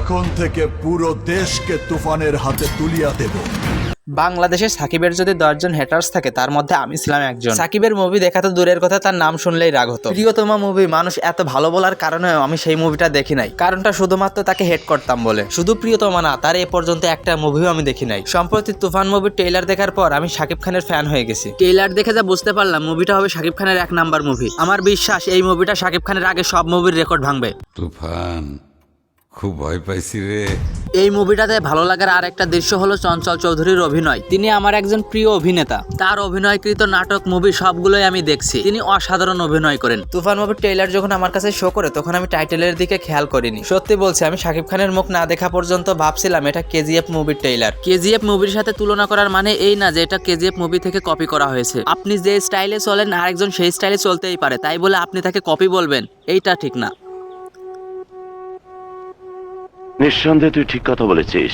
এখন থেকে পুরো দেশকে তুফানের হাতে তুলিয়া দেব। বাংলাদেশে সাকিবের যদি 10 জন হেটার্স থাকে তার মধ্যে আমি ছিলাম একজন। সাকিবের মুভি দেখা তো দূরের কথা, তার নাম শুনলেই রাগ হতো। প্রিয়তমা মুভি মানুষ এত ভালো বলার কারণেও আমি সেই মুভিটা দেখি নাই, কারণটা শুধুমাত্র তাকে হেট করতাম বলে। শুধু প্রিয়তমা না, তার এ পর্যন্ত একটা মুভিও আমি দেখি নাই। সম্প্রতি তুফান মুভির ট্রেইলার দেখার পর আমি শাকিব খানের ফ্যান হয়ে গেছি। ট্রেইলার দেখে যা বুঝতে পারলাম মুভিটা হবে শাকিব খানের 1 নাম্বার মুভি। আমার বিশ্বাস এই মুভিটা শাকিব খানের আগে সব মুভির রেকর্ড ভাঙবে। তুফান, খুব ভয় পাইছি রে। এই মুভিটাতে ভালো লাগার আর একটা দৃশ্য হলো চঞ্চল চৌধুরীর অভিনয়। তিনি আমার একজন প্রিয় অভিনেতা। তার অভিনয়কৃত নাটক, মুভি সবগুলোই আমি দেখছি। তিনি অসাধারণ অভিনয় করেন। তুফান মুভির ট্রেইলার যখন আমার কাছে শো করে তখন আমি টাইটেলের দিকে খেয়াল করিনি। সত্যি বলছি, আমি শাকিব খানের মুখ না দেখা পর্যন্ত ভাবছিলাম এটা কেজিএফ মুভির ট্রেইলার। কেজিএফ মুভির সাথে তুলনা করার মানে এই না যে এটা কেজিএফ মুভি থেকে কপি করা হয়েছে। আপনি যে স্টাইলে চলেন আরেকজন সেই স্টাইলে চলতেই পারে, তাই বলে আপনি তাকে কপি বলবেন, এইটা ঠিক না। নিঃসন্দেহে তুই ঠিক কথা বলেছিস।